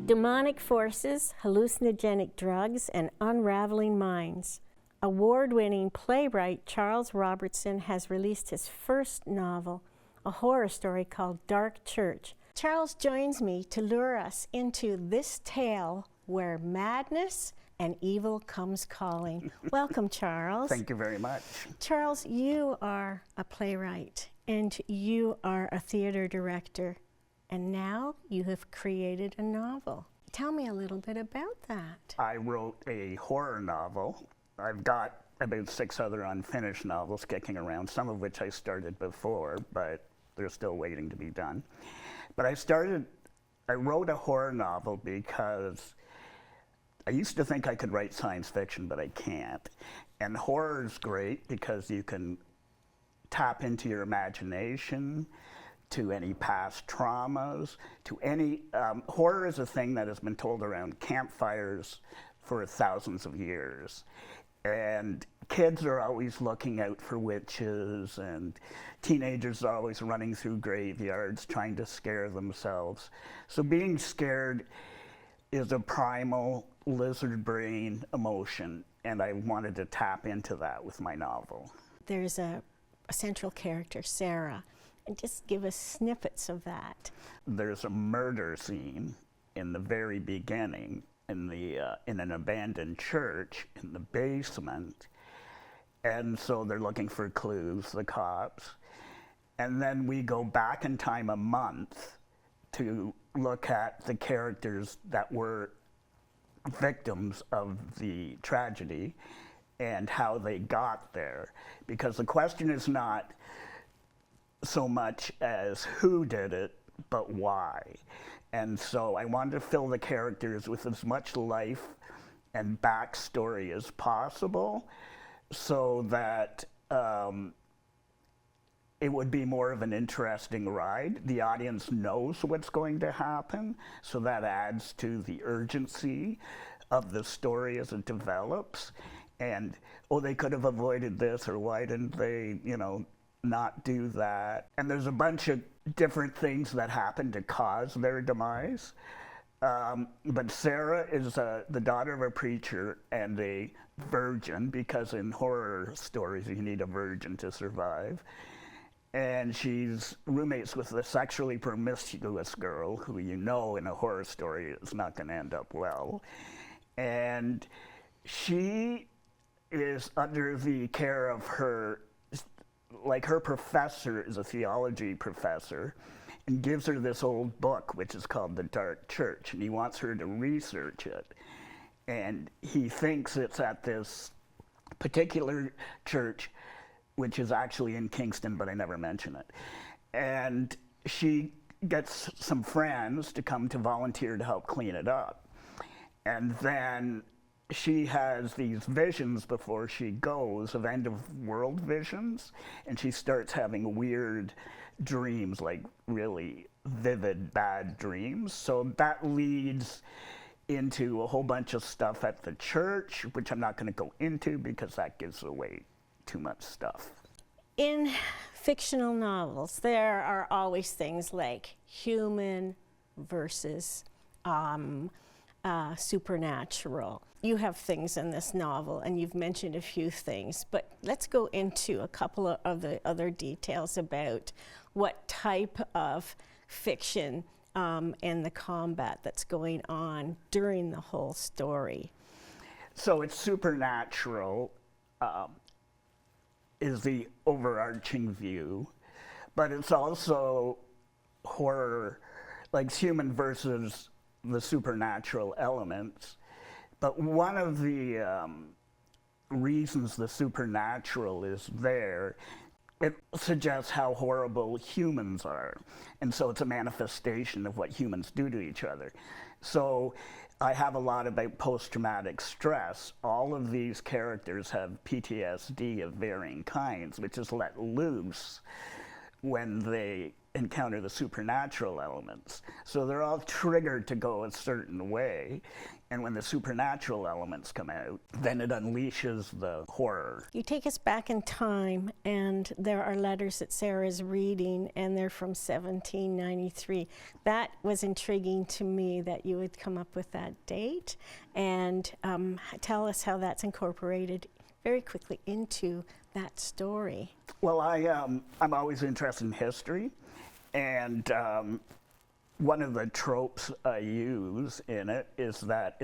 Demonic Forces, Hallucinogenic Drugs, and Unravelling Minds. Award-winning playwright Charles Robertson has released his first novel, a horror story called Dark Church. Charles joins me to lure us into this tale where madness and evil comes calling. Welcome, Charles. Thank you very much. Charles, you are a playwright and you are a theater director, and now you have created a novel. Tell me a little bit about that. I wrote a horror novel. I've got about 6 other unfinished novels kicking around, some of which I started before, but they're still waiting to be done. But I wrote a horror novel because I used to think I could write science fiction, but I can't. And horror is great because you can tap into your imagination, to any past traumas, to any, horror is a thing that has been told around campfires for thousands of years. And kids are always looking out for witches, and teenagers are always running through graveyards trying to scare themselves. So being scared is a primal lizard brain emotion, and I wanted to tap into that with my novel. There's a central character, Sarah, and just give us snippets of that. There's a murder scene in the very beginning in an abandoned church in the basement, and so they're looking for clues, the cops, and then we go back in time a month to look at the characters that were victims of the tragedy and how they got there, because the question is not so much as who did it, but why. And so I wanted to fill the characters with as much life and backstory as possible so that it would be more of an interesting ride. The audience knows what's going to happen, so that adds to the urgency of the story as it develops. And, oh, they could have avoided this, or why didn't they, not do that? And there's a bunch of different things that happen to cause their demise. But Sarah is the daughter of a preacher and a virgin, because in horror stories you need a virgin to survive. And she's roommates with a sexually promiscuous girl who in a horror story is not going to end up well. And she is under the care of her professor is a theology professor, and gives her this old book, which is called The Dark Church, and he wants her to research it. And he thinks it's at this particular church, which is actually in Kingston, but I never mention it. And she gets some friends to come to volunteer to help clean it up. And then she has these visions before she goes, of end of world visions, and she starts having weird dreams, like really vivid, bad dreams. So that leads into a whole bunch of stuff at the church, which I'm not going to go into because that gives away too much stuff. In fictional novels, there are always things like human versus supernatural. You have things in this novel, and you've mentioned a few things, but let's go into a couple of the other details about what type of fiction and the combat that's going on during the whole story. So it's supernatural is the overarching view, but it's also horror, like human versus the supernatural elements. But one of the reasons the supernatural is there, it suggests how horrible humans are. And so it's a manifestation of what humans do to each other. So I have a lot about post-traumatic stress. All of these characters have PTSD of varying kinds, which is let loose when they encounter the supernatural elements. So they're all triggered to go a certain way. And when the supernatural elements come out, then it unleashes the horror. You take us back in time, and there are letters that Sarah is reading, and they're from 1793. That was intriguing to me that you would come up with that date. And tell us how that's incorporated very quickly into that story. Well, I'm always interested in history, and one of the tropes I use in it is that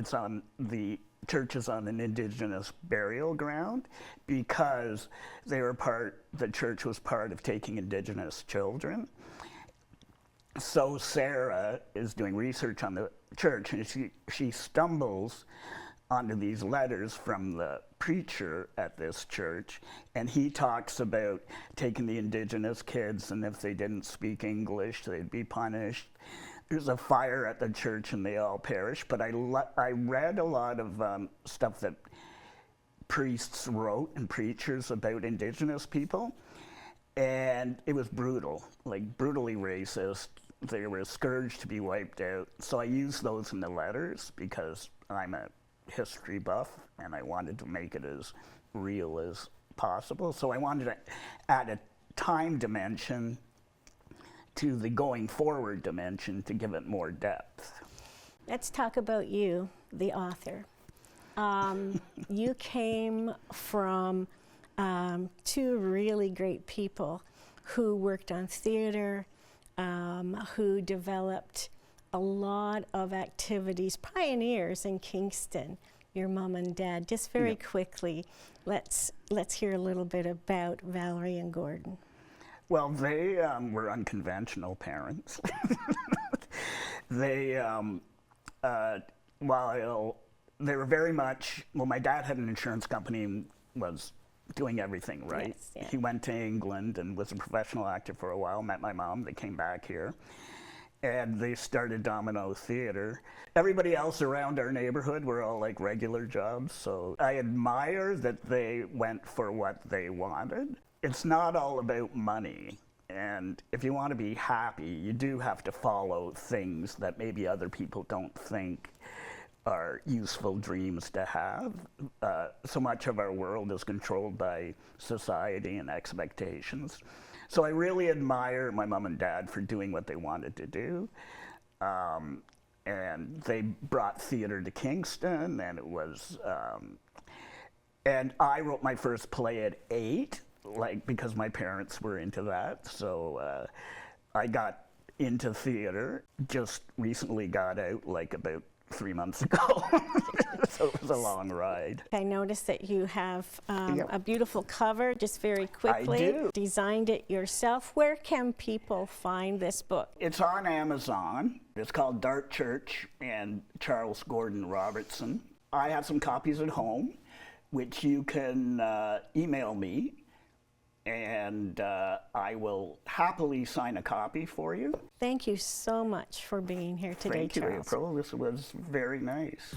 the church is on an indigenous burial ground because the church was part of taking indigenous children. So Sarah is doing research on the church, and she stumbles onto these letters from the preacher at this church, and he talks about taking the indigenous kids, and if they didn't speak English, they'd be punished. There's a fire at the church and they all perish. But I read a lot of stuff that priests wrote and preachers about indigenous people, and it was brutal, like brutally racist. They were a scourge to be wiped out. So I used those in the letters because I'm a history buff and I wanted to make it as real as possible. So I wanted to add a time dimension to the going forward dimension to give it more depth. Let's talk about you, the author. You came from two really great people who worked on theater, who developed a lot of activities, pioneers in Kingston, your mom and dad. Just very quickly, let's hear a little bit about Valerie and Gordon. Well, they were unconventional parents. They, while they were very much, well, my dad had an insurance company and was doing everything right. Yes, yeah. He went to England and was a professional actor for a while, met my mom, they came back here, and they started Domino Theater. Everybody else around our neighborhood were all like regular jobs, so I admire that they went for what they wanted. It's not all about money, and if you want to be happy, you do have to follow things that maybe other people don't think are useful dreams to have. So much of our world is controlled by society and expectations. So I really admire my mom and dad for doing what they wanted to do. And they brought theater to Kingston, and it was, and I wrote my first play at 8, like because my parents were into that. So I got into theater, just recently got out like about 3 months ago. So it was a long ride. I noticed that you have a beautiful cover, just very quickly. I do. Designed it yourself. Where can people find this book? It's on Amazon. It's called Dark Church and Charles Gordon Robertson. I have some copies at home, which you can email me, and I will happily sign a copy for you. Thank you so much for being here today, Thank you, Charles. April. This was very nice.